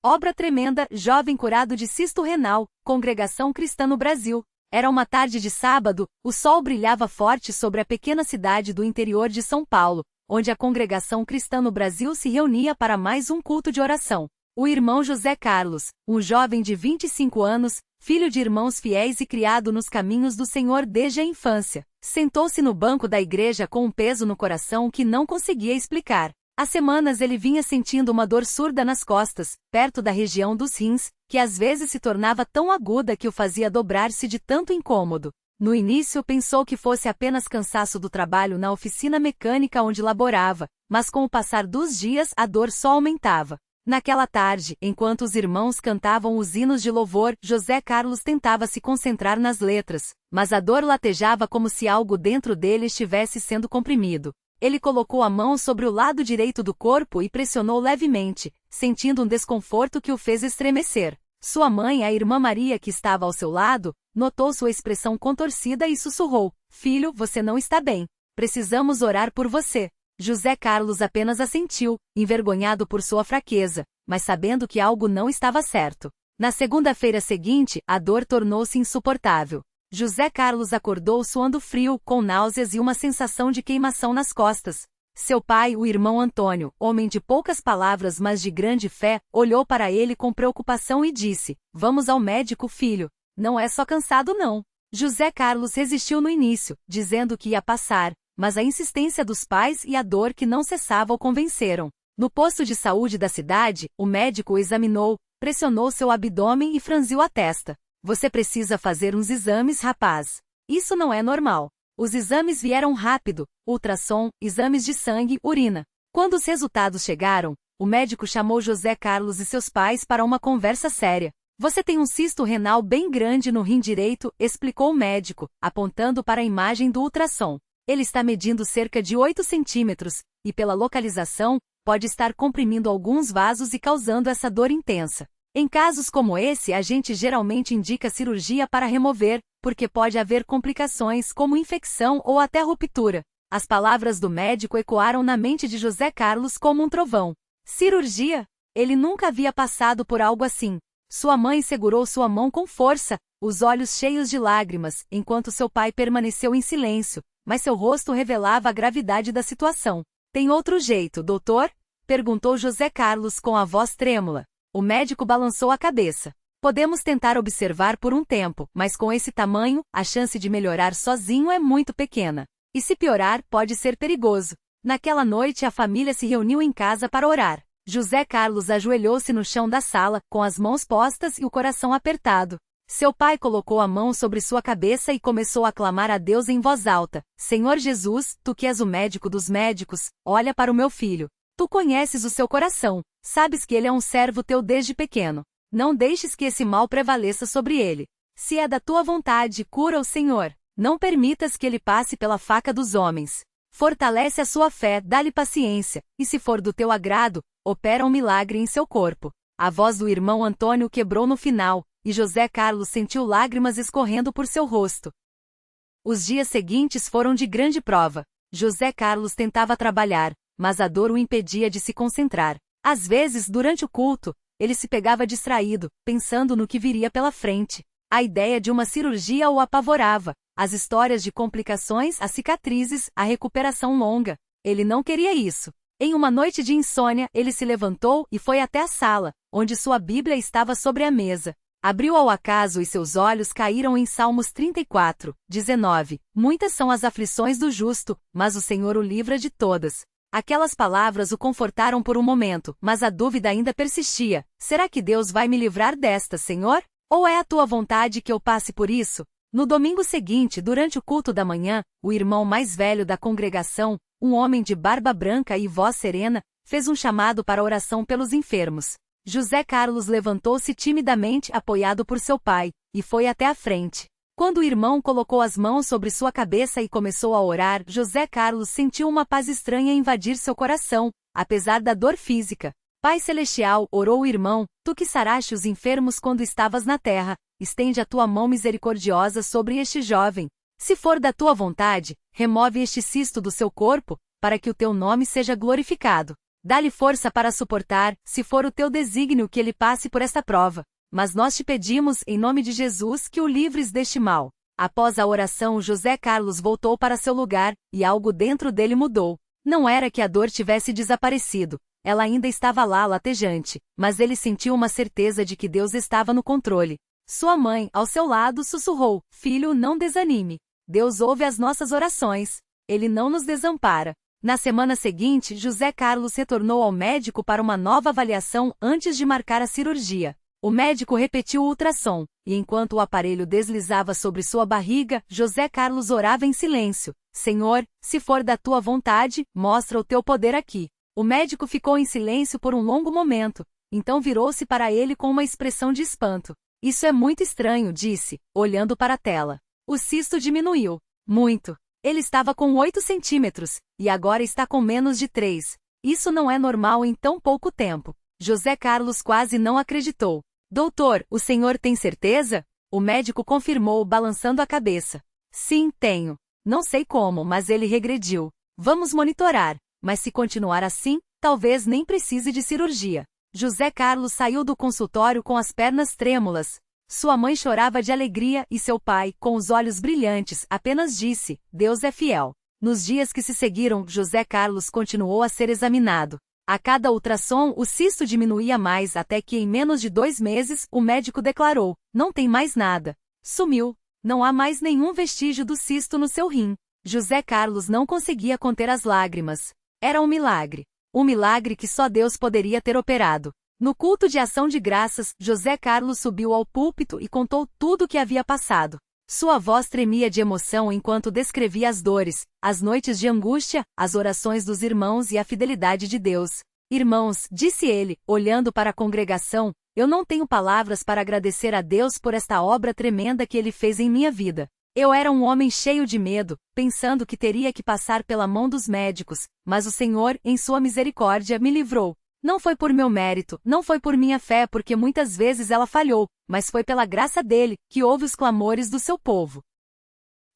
Obra tremenda, jovem curado de cisto renal, Congregação Cristã no Brasil. Era uma tarde de sábado, o sol brilhava forte sobre a pequena cidade do interior de São Paulo, onde a Congregação Cristã no Brasil se reunia para mais um culto de oração. O irmão José Carlos, um jovem de 25 anos, filho de irmãos fiéis e criado nos caminhos do Senhor desde a infância, sentou-se no banco da igreja com um peso no coração que não conseguia explicar. Há semanas ele vinha sentindo uma dor surda nas costas, perto da região dos rins, que às vezes se tornava tão aguda que o fazia dobrar-se de tanto incômodo. No início pensou que fosse apenas cansaço do trabalho na oficina mecânica onde laborava, mas com o passar dos dias a dor só aumentava. Naquela tarde, enquanto os irmãos cantavam os hinos de louvor, José Carlos tentava se concentrar nas letras, mas a dor latejava como se algo dentro dele estivesse sendo comprimido. Ele colocou a mão sobre o lado direito do corpo e pressionou levemente, sentindo um desconforto que o fez estremecer. Sua mãe, a irmã Maria que estava ao seu lado, notou sua expressão contorcida e sussurrou: "Filho, você não está bem. Precisamos orar por você." José Carlos apenas assentiu, envergonhado por sua fraqueza, mas sabendo que algo não estava certo. Na segunda-feira seguinte, a dor tornou-se insuportável. José Carlos acordou suando frio, com náuseas e uma sensação de queimação nas costas. Seu pai, o irmão Antônio, homem de poucas palavras mas de grande fé, olhou para ele com preocupação e disse: "Vamos ao médico, filho. Não é só cansado não." José Carlos resistiu no início, dizendo que ia passar, mas a insistência dos pais e a dor que não cessava o convenceram. No posto de saúde da cidade, o médico o examinou, pressionou seu abdômen e franziu a testa. "Você precisa fazer uns exames, rapaz. Isso não é normal." Os exames vieram rápido: ultrassom, exames de sangue, urina. Quando os resultados chegaram, o médico chamou José Carlos e seus pais para uma conversa séria. "Você tem um cisto renal bem grande no rim direito", explicou o médico, apontando para a imagem do ultrassom. "Ele está medindo cerca de 8 centímetros, e pela localização, pode estar comprimindo alguns vasos e causando essa dor intensa. Em casos como esse, a gente geralmente indica cirurgia para remover, porque pode haver complicações como infecção ou até ruptura." As palavras do médico ecoaram na mente de José Carlos como um trovão. Cirurgia? Ele nunca havia passado por algo assim. Sua mãe segurou sua mão com força, os olhos cheios de lágrimas, enquanto seu pai permaneceu em silêncio, mas seu rosto revelava a gravidade da situação. "Tem outro jeito, doutor?" perguntou José Carlos com a voz trêmula. O médico balançou a cabeça. "Podemos tentar observar por um tempo, mas com esse tamanho, a chance de melhorar sozinho é muito pequena. E se piorar, pode ser perigoso." Naquela noite a família se reuniu em casa para orar. José Carlos ajoelhou-se no chão da sala, com as mãos postas e o coração apertado. Seu pai colocou a mão sobre sua cabeça e começou a clamar a Deus em voz alta: "Senhor Jesus, tu que és o médico dos médicos, olha para o meu filho. Tu conheces o seu coração, sabes que ele é um servo teu desde pequeno. Não deixes que esse mal prevaleça sobre ele. Se é da tua vontade, cura-o, Senhor. Não permitas que ele passe pela faca dos homens. Fortalece a sua fé, dá-lhe paciência, e se for do teu agrado, opera um milagre em seu corpo." A voz do irmão Antônio quebrou no final, e José Carlos sentiu lágrimas escorrendo por seu rosto. Os dias seguintes foram de grande prova. José Carlos tentava trabalhar, mas a dor o impedia de se concentrar. Às vezes, durante o culto, ele se pegava distraído, pensando no que viria pela frente. A ideia de uma cirurgia o apavorava, as histórias de complicações, as cicatrizes, a recuperação longa. Ele não queria isso. Em uma noite de insônia, ele se levantou e foi até a sala, onde sua Bíblia estava sobre a mesa. Abriu ao acaso e seus olhos caíram em Salmos 34, 19. "Muitas são as aflições do justo, mas o Senhor o livra de todas." Aquelas palavras o confortaram por um momento, mas a dúvida ainda persistia: "Será que Deus vai me livrar desta, Senhor? Ou é a tua vontade que eu passe por isso?" No domingo seguinte, durante o culto da manhã, o irmão mais velho da congregação, um homem de barba branca e voz serena, fez um chamado para oração pelos enfermos. José Carlos levantou-se timidamente, apoiado por seu pai, e foi até a frente. Quando o irmão colocou as mãos sobre sua cabeça e começou a orar, José Carlos sentiu uma paz estranha invadir seu coração, apesar da dor física. "Pai Celestial", orou o irmão, "tu que saraste os enfermos quando estavas na terra, estende a tua mão misericordiosa sobre este jovem. Se for da tua vontade, remove este cisto do seu corpo, para que o teu nome seja glorificado." Dá-lhe força para suportar, se for o teu desígnio que ele passe por esta prova. Mas nós te pedimos, em nome de Jesus, que o livres deste mal. Após a oração, José Carlos voltou para seu lugar, e algo dentro dele mudou. Não era que a dor tivesse desaparecido. Ela ainda estava lá latejante, mas ele sentiu uma certeza de que Deus estava no controle. Sua mãe, ao seu lado, sussurrou: Filho, não desanime. Deus ouve as nossas orações. Ele não nos desampara. Na semana seguinte, José Carlos retornou ao médico para uma nova avaliação antes de marcar a cirurgia. O médico repetiu o ultrassom, e enquanto o aparelho deslizava sobre sua barriga, José Carlos orava em silêncio: Senhor, se for da tua vontade, mostra o teu poder aqui. O médico ficou em silêncio por um longo momento, então virou-se para ele com uma expressão de espanto. Isso é muito estranho, disse, olhando para a tela. O cisto diminuiu. Muito. Ele estava com 8 centímetros, e agora está com menos de 3. Isso não é normal em tão pouco tempo. José Carlos quase não acreditou. Doutor, o senhor tem certeza? O médico confirmou, balançando a cabeça. Sim, tenho. Não sei como, mas ele regrediu. Vamos monitorar. Mas se continuar assim, talvez nem precise de cirurgia. José Carlos saiu do consultório com as pernas trêmulas. Sua mãe chorava de alegria e seu pai, com os olhos brilhantes, apenas disse: Deus é fiel. Nos dias que se seguiram, José Carlos continuou a ser examinado. A cada ultrassom, o cisto diminuía mais até que em menos de 2 meses, o médico declarou: não tem mais nada. Sumiu. Não há mais nenhum vestígio do cisto no seu rim. José Carlos não conseguia conter as lágrimas. Era um milagre. Um milagre que só Deus poderia ter operado. No culto de ação de graças, José Carlos subiu ao púlpito e contou tudo o que havia passado. Sua voz tremia de emoção enquanto descrevia as dores, as noites de angústia, as orações dos irmãos e a fidelidade de Deus. Irmãos, disse ele, olhando para a congregação, eu não tenho palavras para agradecer a Deus por esta obra tremenda que ele fez em minha vida. Eu era um homem cheio de medo, pensando que teria que passar pela mão dos médicos, mas o Senhor, em sua misericórdia, me livrou. Não foi por meu mérito, não foi por minha fé, porque muitas vezes ela falhou, mas foi pela graça dele, que ouve os clamores do seu povo.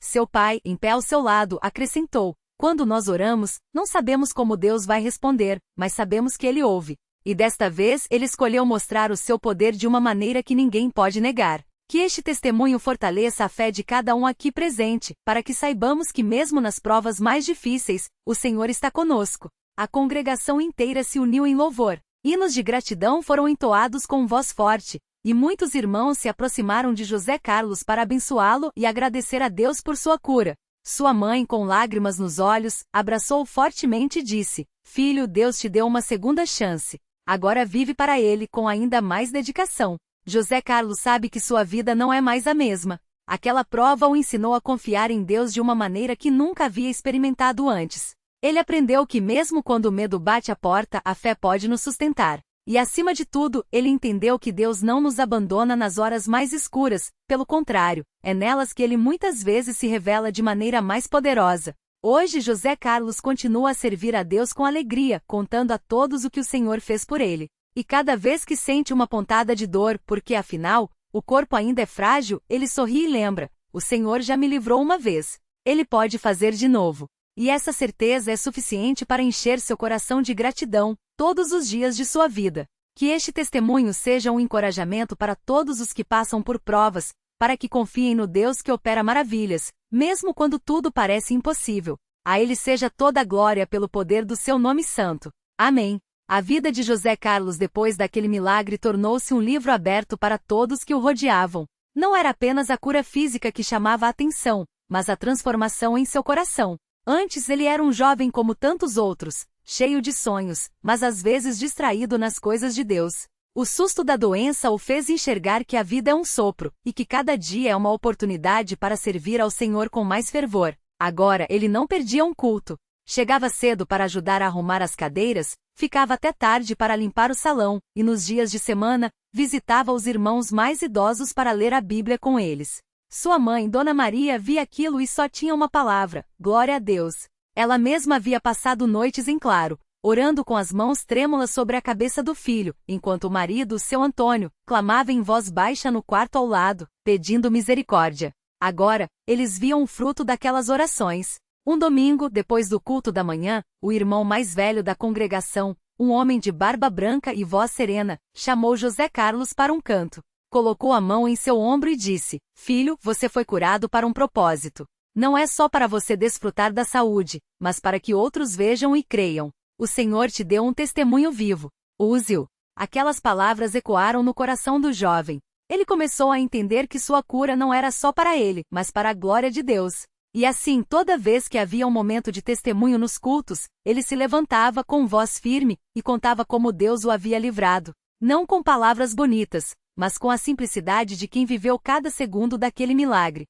Seu pai, em pé ao seu lado, acrescentou: quando nós oramos, não sabemos como Deus vai responder, mas sabemos que ele ouve. E desta vez ele escolheu mostrar o seu poder de uma maneira que ninguém pode negar. Que este testemunho fortaleça a fé de cada um aqui presente, para que saibamos que mesmo nas provas mais difíceis, o Senhor está conosco. A congregação inteira se uniu em louvor. Hinos de gratidão foram entoados com voz forte, e muitos irmãos se aproximaram de José Carlos para abençoá-lo e agradecer a Deus por sua cura. Sua mãe, com lágrimas nos olhos, abraçou-o fortemente e disse: Filho, Deus te deu uma segunda chance. Agora vive para ele com ainda mais dedicação. José Carlos sabe que sua vida não é mais a mesma. Aquela prova o ensinou a confiar em Deus de uma maneira que nunca havia experimentado antes. Ele aprendeu que mesmo quando o medo bate à porta, a fé pode nos sustentar. E acima de tudo, ele entendeu que Deus não nos abandona nas horas mais escuras, pelo contrário, é nelas que ele muitas vezes se revela de maneira mais poderosa. Hoje José Carlos continua a servir a Deus com alegria, contando a todos o que o Senhor fez por ele. E cada vez que sente uma pontada de dor, porque afinal, o corpo ainda é frágil, ele sorri e lembra: o Senhor já me livrou uma vez. Ele pode fazer de novo. E essa certeza é suficiente para encher seu coração de gratidão, todos os dias de sua vida. Que este testemunho seja um encorajamento para todos os que passam por provas, para que confiem no Deus que opera maravilhas, mesmo quando tudo parece impossível. A Ele seja toda a glória pelo poder do seu nome santo. Amém. A vida de José Carlos depois daquele milagre tornou-se um livro aberto para todos que o rodeavam. Não era apenas a cura física que chamava a atenção, mas a transformação em seu coração. Antes ele era um jovem como tantos outros, cheio de sonhos, mas às vezes distraído nas coisas de Deus. O susto da doença o fez enxergar que a vida é um sopro, e que cada dia é uma oportunidade para servir ao Senhor com mais fervor. Agora ele não perdia um culto. Chegava cedo para ajudar a arrumar as cadeiras, ficava até tarde para limpar o salão, e nos dias de semana, visitava os irmãos mais idosos para ler a Bíblia com eles. Sua mãe, Dona Maria, via aquilo e só tinha uma palavra: glória a Deus. Ela mesma havia passado noites em claro, orando com as mãos trêmulas sobre a cabeça do filho, enquanto o marido, seu Antônio, clamava em voz baixa no quarto ao lado, pedindo misericórdia. Agora, eles viam o fruto daquelas orações. Um domingo, depois do culto da manhã, o irmão mais velho da congregação, Um homem de barba branca e voz serena chamou José Carlos para um canto. Colocou a mão em seu ombro e disse: Filho, você foi curado para um propósito. Não é só para você desfrutar da saúde, mas para que outros vejam e creiam. O Senhor te deu um testemunho vivo. Use-o. Aquelas palavras ecoaram no coração do jovem. Ele começou a entender que sua cura não era só para ele, mas para a glória de Deus. E assim, toda vez que havia um momento de testemunho nos cultos, ele se levantava com voz firme e contava como Deus o havia livrado. Não com palavras bonitas, mas com a simplicidade de quem viveu cada segundo daquele milagre.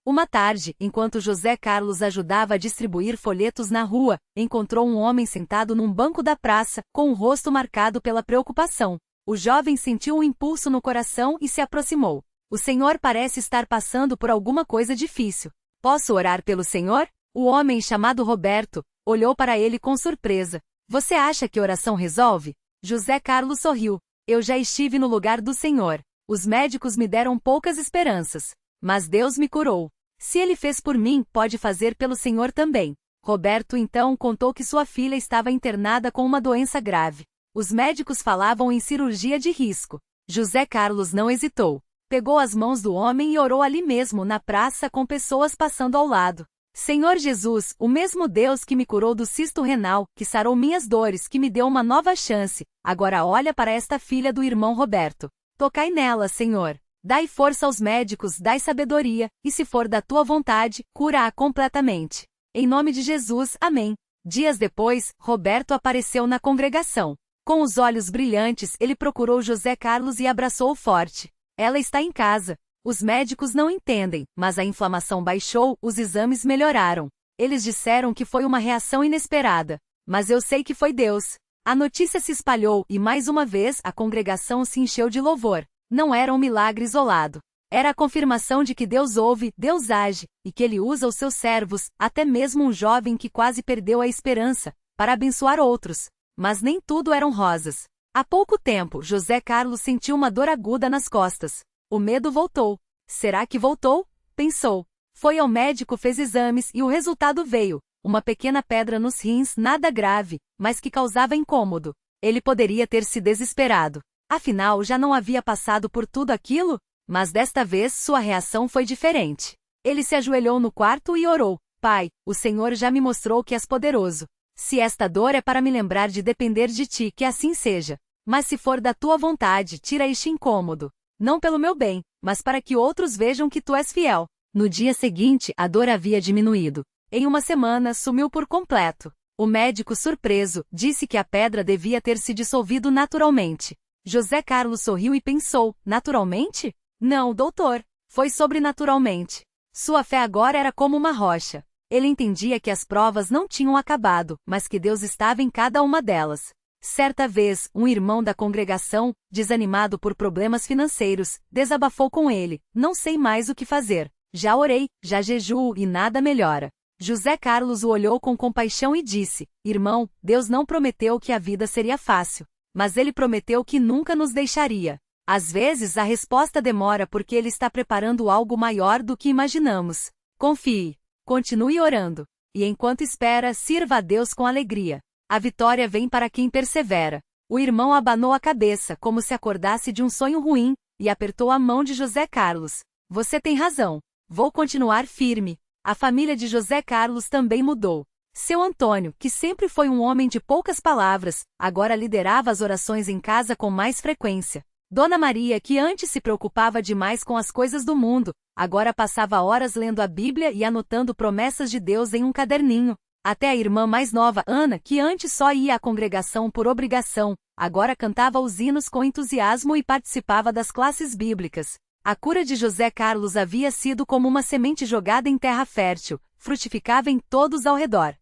Uma tarde, enquanto José Carlos ajudava a distribuir folhetos na rua, encontrou um homem sentado num banco da praça, com o rosto marcado pela preocupação. O jovem sentiu um impulso no coração e se aproximou. O senhor parece estar passando por alguma coisa difícil. Posso orar pelo senhor? O homem, chamado Roberto, olhou para ele com surpresa. Você acha que oração resolve? José Carlos sorriu. Eu já estive no lugar do Senhor. Os médicos me deram poucas esperanças. Mas Deus me curou. Se ele fez por mim, pode fazer pelo Senhor também. Roberto então contou que sua filha estava internada com uma doença grave. Os médicos falavam em cirurgia de risco. José Carlos não hesitou. Pegou as mãos do homem e orou ali mesmo na praça com pessoas passando ao lado. Senhor Jesus, o mesmo Deus que me curou do cisto renal, que sarou minhas dores, que me deu uma nova chance, agora olha para esta filha do irmão Roberto. Tocai nela, Senhor. Dai força aos médicos, dai sabedoria, e se for da tua vontade, cura-a completamente. Em nome de Jesus, amém. Dias depois, Roberto apareceu na congregação. Com os olhos brilhantes, ele procurou José Carlos e abraçou-o forte. Ela está em casa. Os médicos não entendem, mas a inflamação baixou, os exames melhoraram. Eles disseram que foi uma reação inesperada. Mas eu sei que foi Deus. A notícia se espalhou e mais uma vez a congregação se encheu de louvor. Não era um milagre isolado. Era a confirmação de que Deus ouve, Deus age, e que Ele usa os seus servos, até mesmo um jovem que quase perdeu a esperança, para abençoar outros. Mas nem tudo eram rosas. Há pouco tempo, José Carlos sentiu uma dor aguda nas costas. O medo voltou. Será que voltou? Pensou. Foi ao médico, fez exames e o resultado veio. Uma pequena pedra nos rins, nada grave, mas que causava incômodo. Ele poderia ter se desesperado. Afinal, já não havia passado por tudo aquilo? Mas desta vez sua reação foi diferente. Ele se ajoelhou no quarto e orou. Pai, o Senhor já me mostrou que és poderoso. Se esta dor é para me lembrar de depender de ti, que assim seja. Mas se for da tua vontade, tira este incômodo. Não pelo meu bem, mas para que outros vejam que tu és fiel. No dia seguinte, a dor havia diminuído. Em uma semana, sumiu por completo. O médico, surpreso, disse que a pedra devia ter se dissolvido naturalmente. José Carlos sorriu e pensou, naturalmente? Não, doutor. Foi sobrenaturalmente. Sua fé agora era como uma rocha. Ele entendia que as provas não tinham acabado, mas que Deus estava em cada uma delas. Certa vez, um irmão da congregação, desanimado por problemas financeiros, desabafou com ele. Não sei mais o que fazer. Já orei, já jejuo e nada melhora. José Carlos o olhou com compaixão e disse, irmão, Deus não prometeu que a vida seria fácil. Mas Ele prometeu que nunca nos deixaria. Às vezes a resposta demora porque Ele está preparando algo maior do que imaginamos. Confie. Continue orando. E enquanto espera, sirva a Deus com alegria. A vitória vem para quem persevera. O irmão abanou a cabeça como se acordasse de um sonho ruim, e apertou a mão de José Carlos. Você tem razão. Vou continuar firme. A família de José Carlos também mudou. Seu Antônio, que sempre foi um homem de poucas palavras, agora liderava as orações em casa com mais frequência. Dona Maria, que antes se preocupava demais com as coisas do mundo, agora passava horas lendo a Bíblia e anotando promessas de Deus em um caderninho. Até a irmã mais nova, Ana, que antes só ia à congregação por obrigação, agora cantava os hinos com entusiasmo e participava das classes bíblicas. A cura de José Carlos havia sido como uma semente jogada em terra fértil, frutificava em todos ao redor.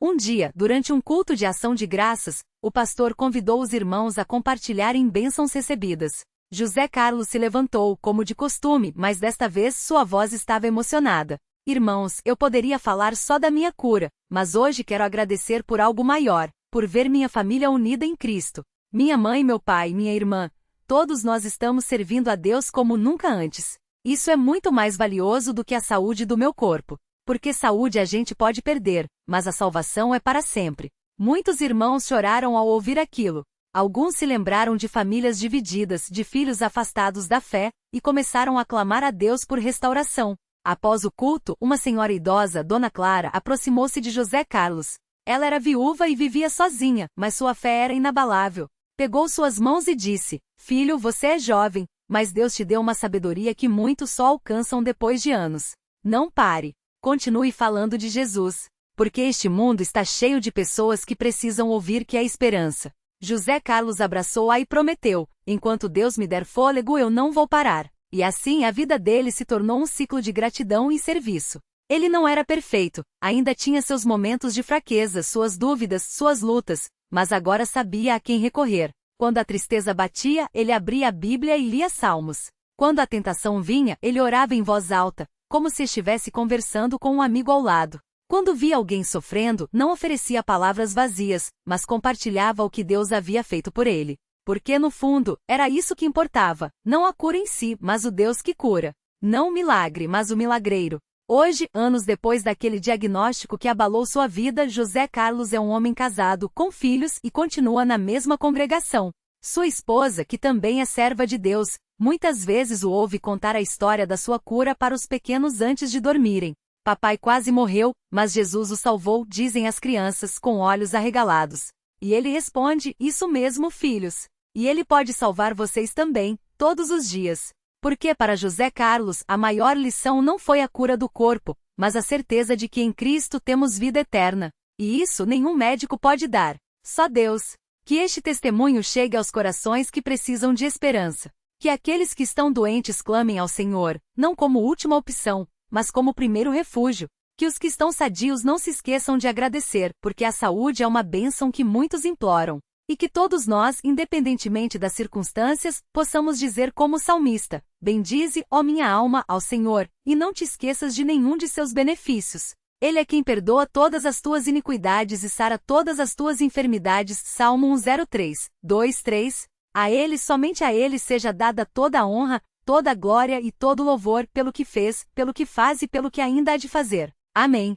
Um dia, durante um culto de ação de graças, o pastor convidou os irmãos a compartilharem bênçãos recebidas. José Carlos se levantou, como de costume, mas desta vez sua voz estava emocionada. Irmãos, eu poderia falar só da minha cura, mas hoje quero agradecer por algo maior, por ver minha família unida em Cristo. Minha mãe, meu pai, minha irmã, todos nós estamos servindo a Deus como nunca antes. Isso é muito mais valioso do que a saúde do meu corpo. Porque saúde a gente pode perder, mas a salvação é para sempre. Muitos irmãos choraram ao ouvir aquilo. Alguns se lembraram de famílias divididas, de filhos afastados da fé, e começaram a clamar a Deus por restauração. Após o culto, uma senhora idosa, Dona Clara, aproximou-se de José Carlos. Ela era viúva e vivia sozinha, mas sua fé era inabalável. Pegou suas mãos e disse: "Filho, você é jovem, mas Deus te deu uma sabedoria que muitos só alcançam depois de anos. Não pare. Continue falando de Jesus, porque este mundo está cheio de pessoas que precisam ouvir que há esperança." José Carlos abraçou-a e prometeu: "Enquanto Deus me der fôlego, eu não vou parar." E assim a vida dele se tornou um ciclo de gratidão e serviço. Ele não era perfeito, ainda tinha seus momentos de fraqueza, suas dúvidas, suas lutas, mas agora sabia a quem recorrer. Quando a tristeza batia, ele abria a Bíblia e lia salmos. Quando a tentação vinha, ele orava em voz alta, como se estivesse conversando com um amigo ao lado. Quando via alguém sofrendo, não oferecia palavras vazias, mas compartilhava o que Deus havia feito por ele. Porque no fundo, era isso que importava, não a cura em si, mas o Deus que cura. Não o milagre, mas o milagreiro. Hoje, anos depois daquele diagnóstico que abalou sua vida, José Carlos é um homem casado, com filhos e continua na mesma congregação. Sua esposa, que também é serva de Deus, muitas vezes o ouve contar a história da sua cura para os pequenos antes de dormirem. "Papai quase morreu, mas Jesus o salvou", dizem as crianças com olhos arregalados. E ele responde: "Isso mesmo, filhos. E ele pode salvar vocês também, todos os dias." Porque para José Carlos, a maior lição não foi a cura do corpo, mas a certeza de que em Cristo temos vida eterna. E isso nenhum médico pode dar. Só Deus. Que este testemunho chegue aos corações que precisam de esperança. Que aqueles que estão doentes clamem ao Senhor, não como última opção, mas como primeiro refúgio. Que os que estão sadios não se esqueçam de agradecer, porque a saúde é uma bênção que muitos imploram. E que todos nós, independentemente das circunstâncias, possamos dizer como o salmista: "Bendize, ó minha alma, ao Senhor, e não te esqueças de nenhum de seus benefícios. Ele é quem perdoa todas as tuas iniquidades e sara todas as tuas enfermidades." Salmo 103, 2, 3. A ele, somente a ele seja dada toda a honra, toda a glória e todo o louvor pelo que fez, pelo que faz e pelo que ainda há de fazer. Amém.